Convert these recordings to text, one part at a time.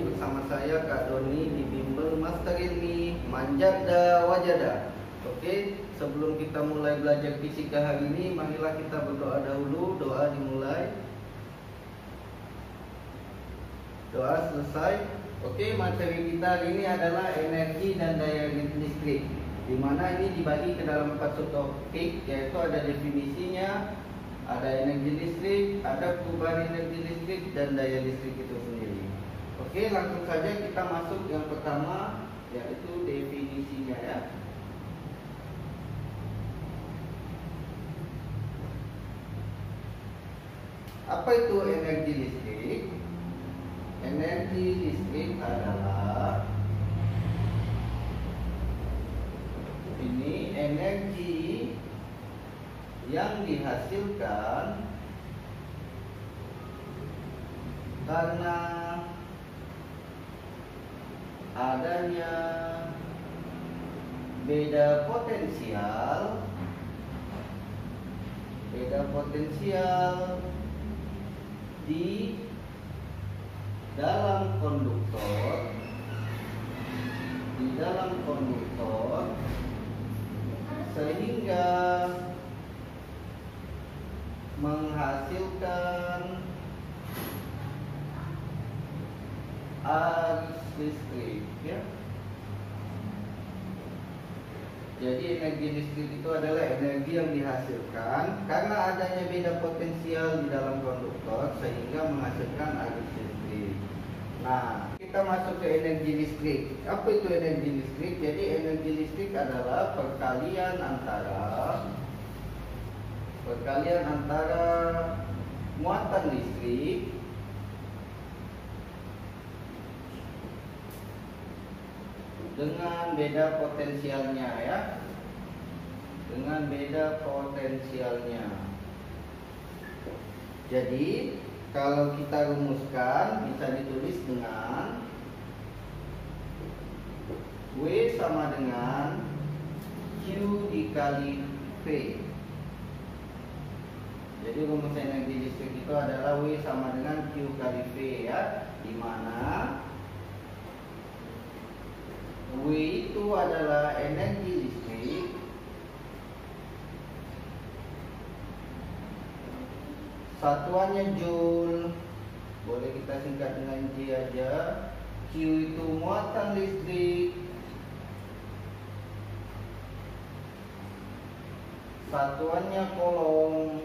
bersama saya Kak Doni di Bimbel Master Ilmi Manjada Wajada. Oke, sebelum kita mulai belajar fisika hari ini, marilah kita berdoa dahulu. Doa dimulai. Doa selesai. Oke, materi kita hari ini adalah energi dan daya listrik, di mana ini dibagi ke dalam 4 subtopik, yaitu ada definisinya, ada energi listrik, ada perubahan energi listrik, dan daya listrik itu sendiri. Oke, langsung saja kita masuk yang pertama, yaitu definisinya ya. Apa itu energi listrik? Energi listrik adalah ini energi yang dihasilkan karena adanya beda potensial di dalam konduktor sehingga menghasilkan arus listrik ya. Jadi energi listrik itu adalah energi yang dihasilkan karena adanya beda potensial di dalam konduktor sehingga menghasilkan arus listrik. Nah, kita masuk ke energi listrik. Apa itu energi listrik? Jadi energi listrik adalah perkalian antara muatan listrik dengan beda potensialnya ya. Jadi kalau kita rumuskan bisa ditulis dengan W sama dengan Q dikali V. Jadi rumus energi listrik itu adalah W sama dengan Q kali V ya, di mana W itu adalah energi listrik satuannya joule, boleh kita singkat dengan J aja. Q itu muatan listrik, satuannya coulomb,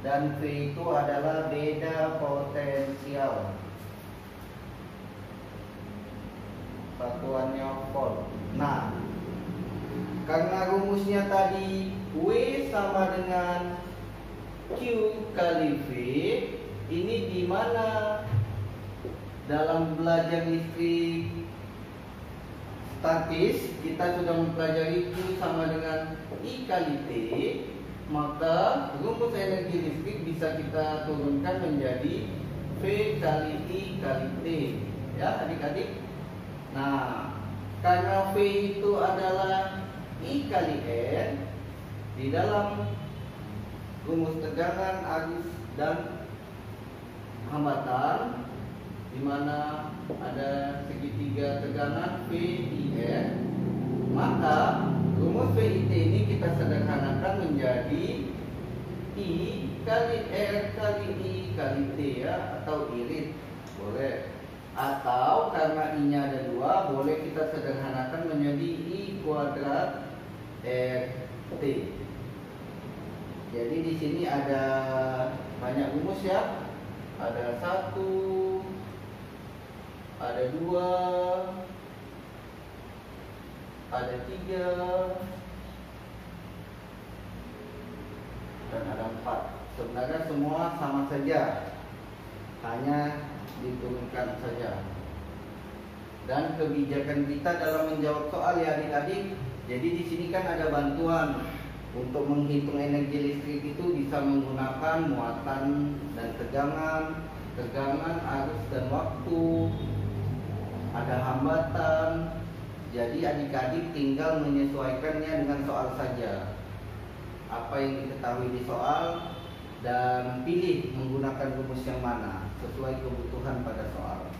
dan V itu adalah beda potensial, satuannya volt. Nah, karena rumusnya tadi W sama dengan Q kali V, ini di mana dalam belajar listrik statis kita sudah mempelajari Q sama dengan I kali T, maka rumus energi listrik bisa kita turunkan menjadi V kali I kali T ya adik-adik. Nah, karena V itu adalah I kali N, di dalam rumus tegangan, arus, dan hambatan, di mana ada segitiga tegangan VIN, maka rumus VIT ini kita sederhanakan menjadi I kali R kali I kali T ya, atau irit boleh. Atau karena I-nya ada 2, boleh kita sederhanakan menjadi I kuadrat RT. Jadi di sini ada banyak rumus ya. Ada 1, ada 2, ada 3, dan ada 4. Sebenarnya semua sama saja, hanya diturunkan saja. Dan kebijakan kita dalam menjawab soal ya adik-adik. Jadi di sini kan ada bantuan untuk menghitung energi listrik itu bisa menggunakan muatan dan tegangan, arus dan waktu, ada hambatan. Jadi adik-adik tinggal menyesuaikannya dengan soal saja. Apa yang diketahui di soal dan pilih menggunakan rumus yang mana sesuai kebutuhan pada soal.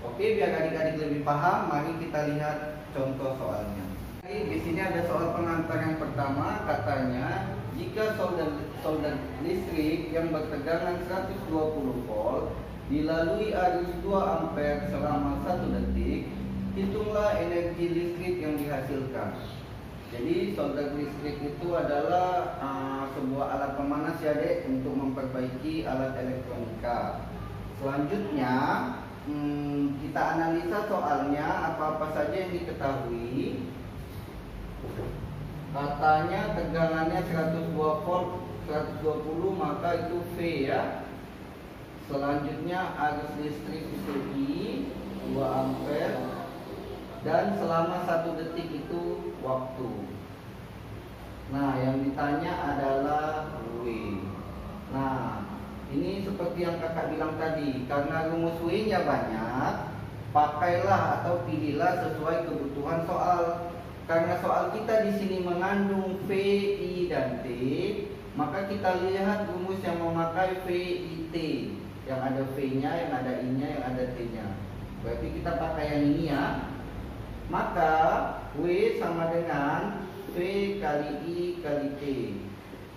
Oke, biar adik-adik lebih paham, mari kita lihat contoh soalnya. Di sini ada soal pengantar yang pertama, katanya jika solder listrik yang bertegangan 120 volt dilalui arus 2 ampere selama 1 detik, hitunglah energi listrik yang dihasilkan. Jadi solder listrik itu adalah sebuah alat pemanas ya dek, untuk memperbaiki alat elektronika. Selanjutnya kita analisa soalnya, apa-apa saja yang diketahui. Katanya tegangannya 102 volt 120, maka itu V ya. Selanjutnya arus listrik itu I 2 ampere, dan selama 1 detik itu waktu. Nah, yang ditanya adalah W. Nah, ini seperti yang kakak bilang tadi, karena rumus W-nya banyak, pakailah atau pilihlah sesuai kebutuhan soal. Karena soal kita di sini mengandung V, I, dan T, maka kita lihat rumus yang memakai V, I, T. Yang ada V-nya, yang ada I-nya, yang ada T-nya. Berarti kita pakai yang ini ya. Maka W sama dengan V kali I kali T.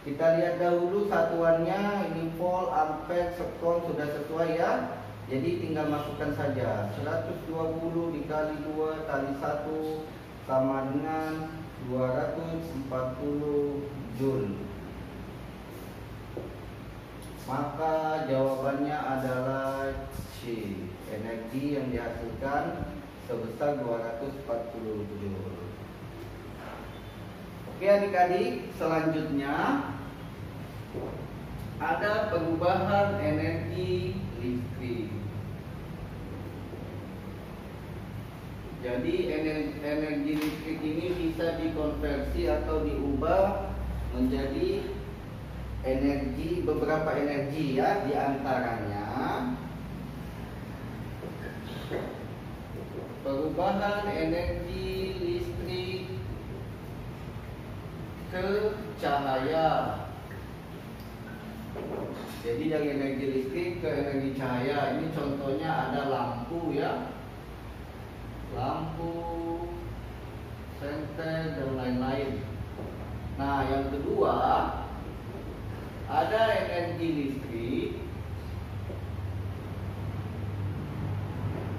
Kita lihat dahulu satuannya, ini volt, ampere, sekon, sudah sesuai ya. Jadi tinggal masukkan saja. 120 dikali 2 kali 1 sama dengan 240 Joule. Maka jawabannya adalah C. Energi yang dihasilkan sebesar 240 Joule. Oke adik-adik, selanjutnya ada perubahan energi listrik. Jadi energi listrik ini bisa dikonversi atau diubah menjadi energi, beberapa energi ya, diantaranya perubahan energi listrik ke cahaya. Jadi dari energi listrik ke energi cahaya, ini contohnya ada lampu ya, lampu, senter, dan lain-lain. Nah, yang kedua ada energi listrik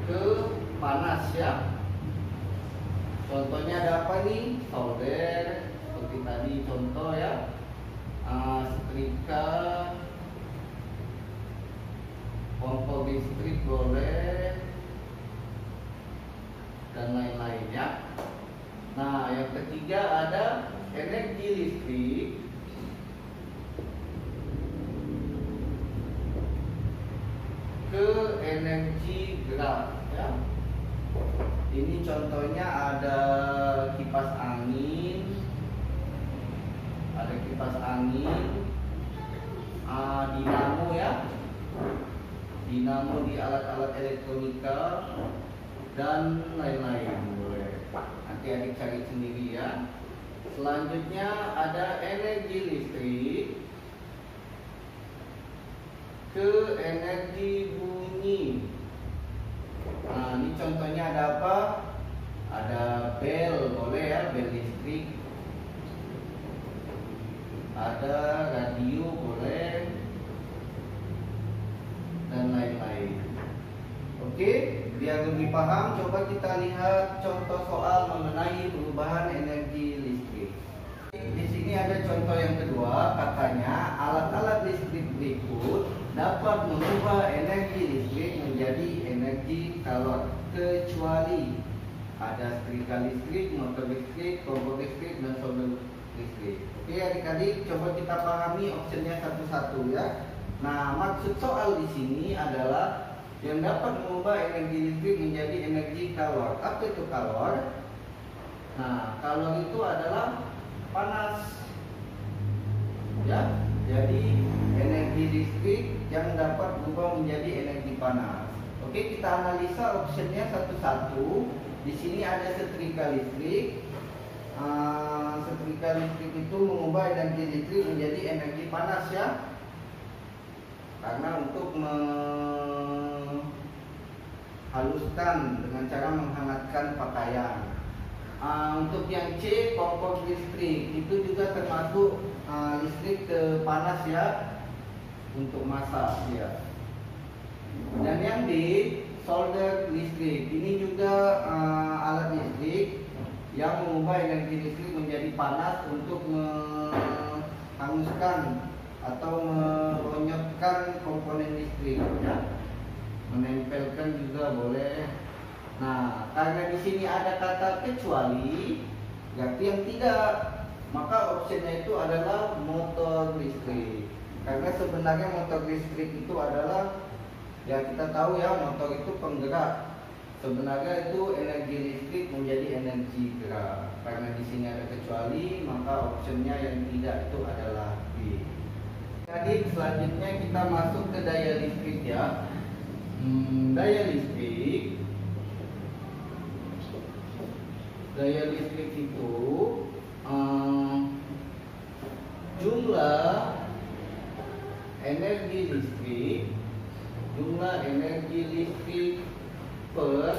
ke panas ya. Contohnya ada apa nih? Solder, seperti tadi contoh ya, setrika, kompor listrik boleh, dan lain-lain ya. Nah, yang ketiga ada energi listrik ke energi gerak ya. Ini contohnya ada kipas angin, dinamo ya, dinamo di alat-alat elektronika, dan lain-lain. Boleh nanti adik cari sendiri ya. Selanjutnya ada energi listrik ke energi bunyi. Nah, ini contohnya ada apa? Ada bel, boleh ya, bel listrik. Ada radio, boleh, dan lain-lain. Oke, biar lebih paham, coba kita lihat contoh soal mengenai perubahan energi listrik. Di sini ada contoh yang kedua, katanya alat-alat listrik berikut dapat mengubah energi listrik menjadi energi kalor, kecuali ada setrika listrik, motor listrik, kompor listrik, dan solder listrik. Oke adik-adik, coba kita pahami opsinya satu-satu ya. Nah, maksud soal di sini adalah yang dapat mengubah energi listrik menjadi energi kalor. Apa itu kalor? Nah, kalor itu adalah panas ya. Jadi energi listrik yang dapat berubah menjadi energi panas. Oke, kita analisa opsinya satu-satu. Di sini ada setrika listrik. Setrika listrik itu mengubah energi listrik menjadi energi panas ya. karena untuk menghaluskan dengan cara menghangatkan pakaian. Untuk yang C, kompor listrik, itu juga termasuk listrik ke panas ya, untuk masak ya. Dan yang D, solder listrik, ini juga alat listrik yang mengubah energi listrik menjadi panas untuk menghanguskan atau meronyotkan komponen listrik ya. Menempelkan juga boleh. Nah, karena di sini ada kata kecuali, berarti yang tidak, maka opsinya itu adalah motor listrik. Karena sebenarnya motor listrik itu adalah, ya kita tahu ya, motor itu penggerak. Sebenarnya itu energi listrik menjadi energi gerak. Karena di sini ada kecuali, maka opsinya yang tidak itu adalah B. Jadi selanjutnya kita masuk ke daya listrik ya. Daya listrik itu jumlah energi listrik per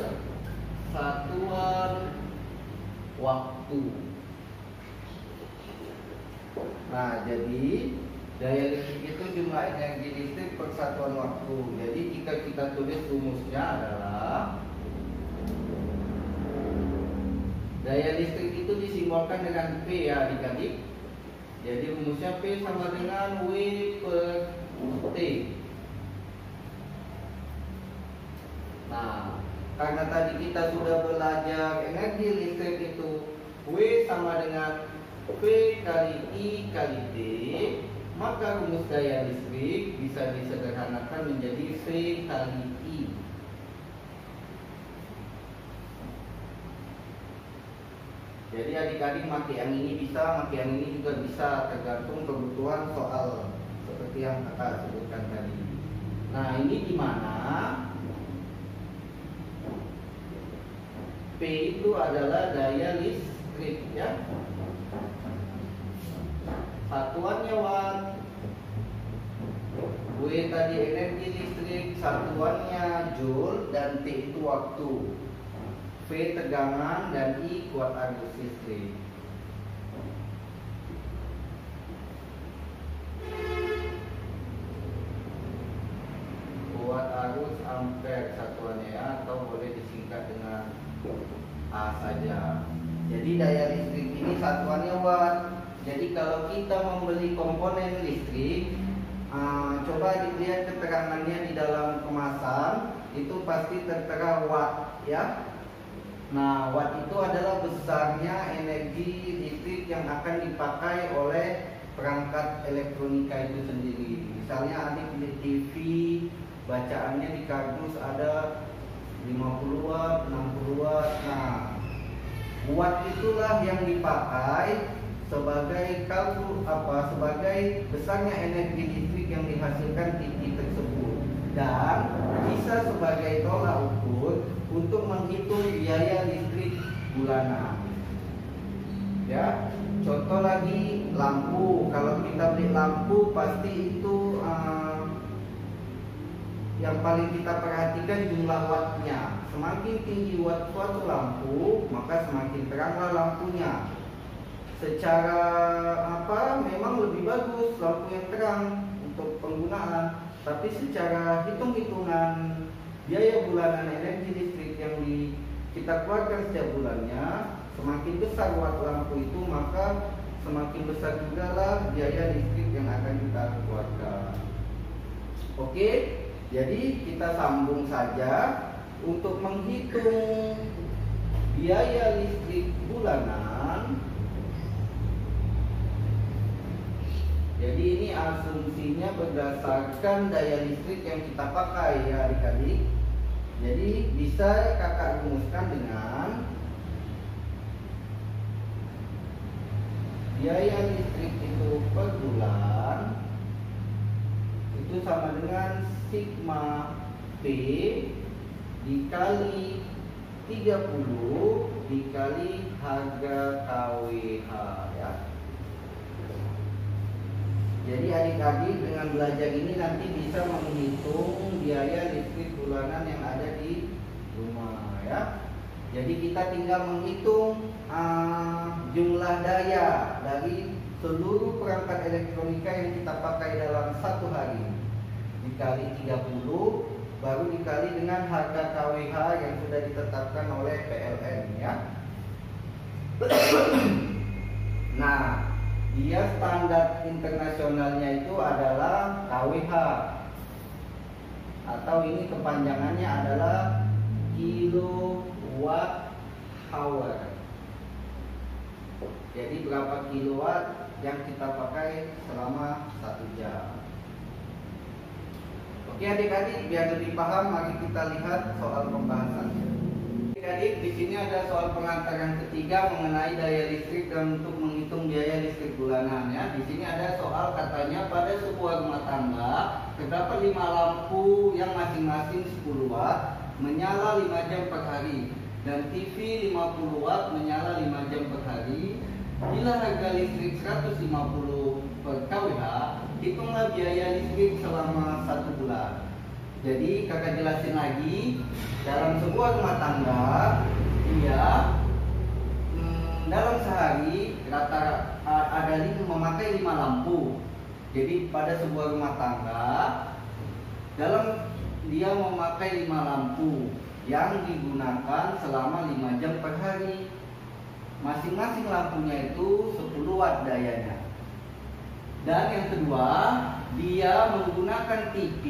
satuan waktu. Nah, jadi daya listrik itu jumlah energi listrik per satuan waktu. Jadi jika kita tulis rumusnya adalah daya listrik itu disimbolkan dengan P ya adik-adik. Jadi rumusnya P sama dengan W per T. Nah, karena tadi kita sudah belajar energi listrik itu W sama dengan P kali I kali T, maka rumus daya listrik bisa disederhanakan menjadi V kali I. Jadi adik-adik maki yang ini bisa, maki yang ini juga bisa, tergantung kebutuhan soal seperti yang kakak sebutkan tadi. Nah, ini di mana P itu adalah daya listrik ya. Satuannya watt, W tadi energi listrik, satuannya joule, dan T itu waktu. V tegangan dan I kuat arus listrik. Kuat arus ampere satuannya ya, atau boleh disingkat dengan A saja. Jadi daya listrik ini satuannya watt. Jadi kalau kita membeli komponen listrik, coba dilihat keterangannya di dalam kemasan, itu pasti tertera watt ya. Nah, watt itu adalah besarnya energi listrik yang akan dipakai oleh perangkat elektronika itu sendiri. Misalnya adik beli TV, bacaannya di kardus ada 50 watt, 60 watt. Nah, watt itulah yang dipakai sebagai sebagai besarnya energi listrik yang dihasilkan TV tersebut, dan bisa sebagai tolak ukur untuk menghitung biaya listrik bulanan. Ya, contoh lagi lampu. Kalau kita beli lampu pasti itu yang paling kita perhatikan jumlah wattnya. Semakin tinggi watt suatu lampu, maka semakin teranglah lampunya. Secara memang lebih bagus lampu yang terang untuk penggunaan, tapi secara hitung-hitungan biaya bulanan energi listrik yang kita keluarkan setiap bulannya, semakin besar watt lampu itu, maka semakin besar juga lah biaya listrik yang akan kita keluarkan. Oke, jadi kita sambung saja untuk menghitung biaya listrik bulanan. Jadi ini asumsinya berdasarkan daya listrik yang kita pakai ya adik-adik. Jadi bisa kakak rumuskan dengan biaya listrik itu per bulan itu sama dengan sigma P dikali 30 dikali harga KWH ya. Jadi adik-adik dengan belajar ini nanti bisa menghitung biaya listrik bulanan yang ada di rumah ya. Jadi kita tinggal menghitung jumlah daya dari seluruh perangkat elektronika yang kita pakai dalam satu hari dikali 30, baru dikali dengan harga KWH yang sudah ditetapkan oleh PLN ya. Nah, dia standar internasionalnya itu adalah KWH, atau ini kepanjangannya adalah kilowatt hour. Jadi berapa kilowatt yang kita pakai selama 1 jam. Oke adik-adik, biar lebih paham mari kita lihat soal pembahasannya. Adik-adik, di sini ada soal pengantar yang ketiga mengenai daya listrik dan untuk menghitung biaya listrik bulanan ya. Di sini ada soal katanya pada sebuah rumah tangga terdapat 5 lampu yang masing-masing 10 watt menyala 5 jam per hari dan TV 50 watt menyala 5 jam per hari. Bila harga listrik 150 per kWh, hitunglah biaya listrik selama 1 bulan. Jadi kakak jelasin lagi, dalam sebuah rumah tangga dia dalam sehari rata ada memakai 5 lampu. Jadi pada sebuah rumah tangga dalam dia memakai 5 lampu yang digunakan selama 5 jam per hari. Masing-masing lampunya itu 10 watt dayanya. Dan yang kedua, dia menggunakan TV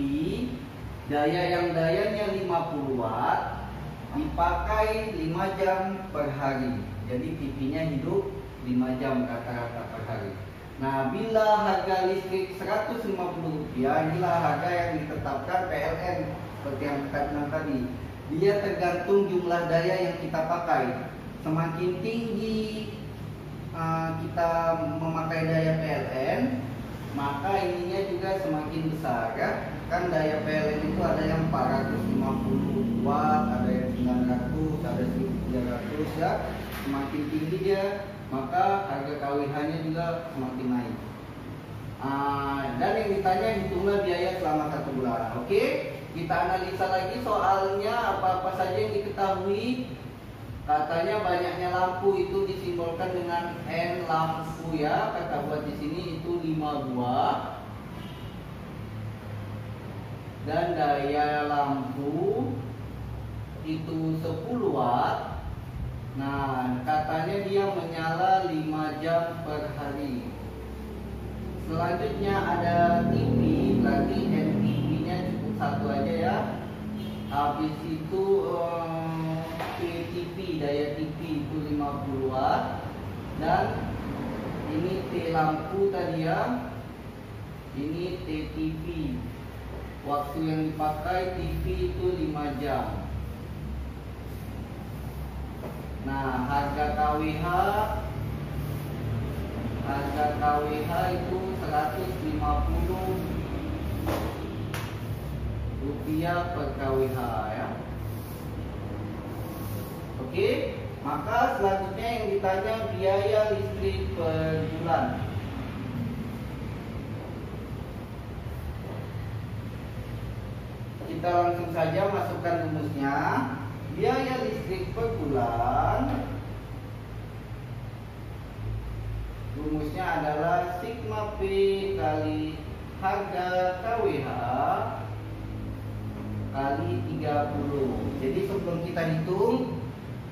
daya yang dayanya 50 watt dipakai 5 jam per hari. Jadi TV-nya hidup 5 jam rata-rata per hari. Nah, bila harga listrik Rp150, inilah harga yang ditetapkan PLN seperti yang kita bilang tadi. Dia tergantung jumlah daya yang kita pakai. Semakin tinggi kita memakai daya PLN, maka ininya juga semakin besar ya. Kan daya PLN itu ada yang 450 watt, ada yang 900, ada 1300 ya. Semakin tinggi dia, maka harga KWH-nya juga semakin naik. Dan yang ditanya hitunglah biaya selama 1 bulan. Oke, kita analisa lagi soalnya apa-apa saja yang diketahui. Katanya banyaknya lampu itu disimbolkan dengan N lampu ya. Kakak buat di sini itu 5 buah. Dan daya lampu itu 10 watt. Nah, katanya dia menyala 5 jam per hari. Selanjutnya ada TV, berarti NTV-nya cukup 1 aja ya. Habis itu TV, daya TV itu 50 watt. Dan ini T lampu tadi ya. Ini TTV. Waktu yang dipakai TV itu 5 jam. Nah, harga KWH itu 150 rupiah per KWH ya. Oke, maka selanjutnya yang ditanya biaya listrik per bulan. Kita langsung saja masukkan rumusnya. Biaya listrik per bulan, rumusnya adalah sigma P kali harga KWH kali 30. Jadi sebelum kita hitung,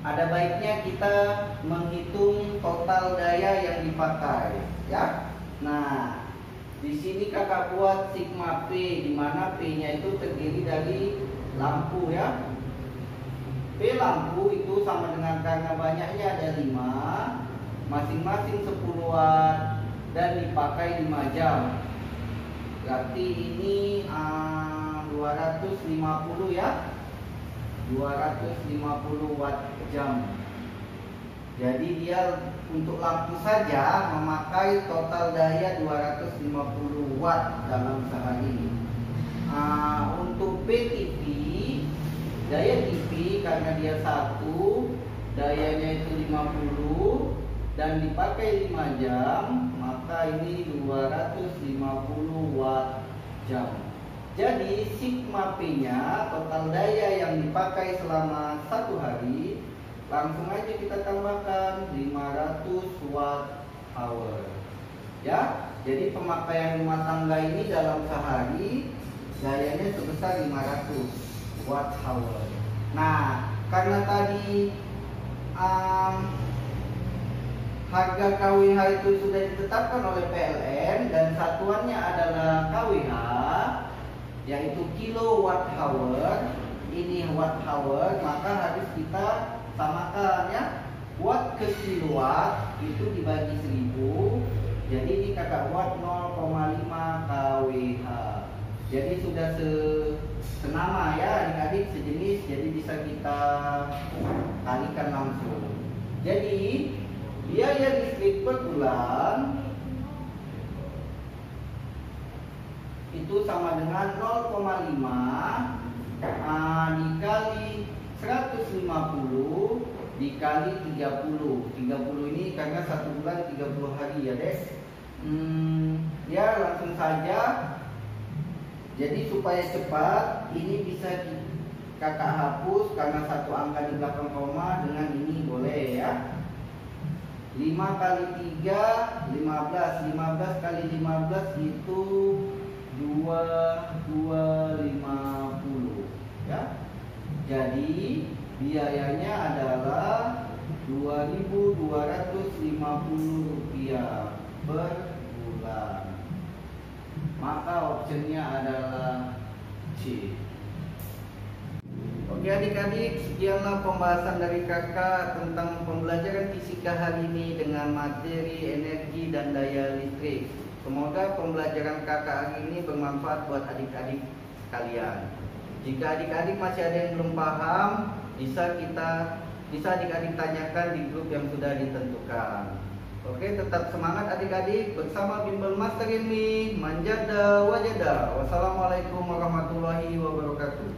ada baiknya kita menghitung total daya yang dipakai ya. Nah, di sini kakak buat sigma P, di mana P-nya itu terdiri dari lampu ya. P lampu itu sama dengan karena banyaknya ada 5, masing-masing 10 watt dan dipakai 5 jam. Berarti ini 250 ya. 250 watt jam. Jadi dia untuk lampu saja memakai total daya 250 watt dalam sehari. Untuk PTV, daya TV karena dia 1, dayanya itu 50, dan dipakai 5 jam, maka ini 250 watt jam. Jadi sigma P-nya, total daya yang dipakai selama 1 hari, langsung aja kita tambahkan 500 watt hour. Ya, jadi pemakaian rumah tangga ini dalam sehari dayanya sebesar 500 watt hour. Nah, karena tadi harga KWH itu sudah ditetapkan oleh PLN dan satuannya adalah KWH, yaitu kilowatt hour. Ini watt hour, maka harus kita samakan ya. Watt ke kilowatt itu dibagi 1000, jadi dikata watt 0,5 kWh. Jadi sudah senama ya adik-adik, sejenis, jadi bisa kita kalikan langsung. Jadi biaya listrik per bulan itu sama dengan 0,5 dikali 150 dikali 30. 30 ini karena 1 bulan 30 hari ya Des. Ya langsung saja. Jadi supaya cepat ini bisa kakak hapus karena satu angka di belakang koma, dengan ini boleh ya. 5 kali 3 15, 15 kali 15 itu 250 ya. Jadi biayanya adalah Rp2.250 per bulan. Maka optionnya adalah C. Oke adik-adik, sekianlah pembahasan dari kakak tentang pembelajaran fisika hari ini dengan materi energi dan daya listrik. Semoga pembelajaran kakak hari ini bermanfaat buat adik-adik kalian. Jika adik-adik masih ada yang belum paham, bisa adik-adik tanyakan di grup yang sudah ditentukan. Oke, tetap semangat adik-adik bersama Bimbel Master Ilmi Manjada Wajada. Wassalamualaikum warahmatullahi wabarakatuh.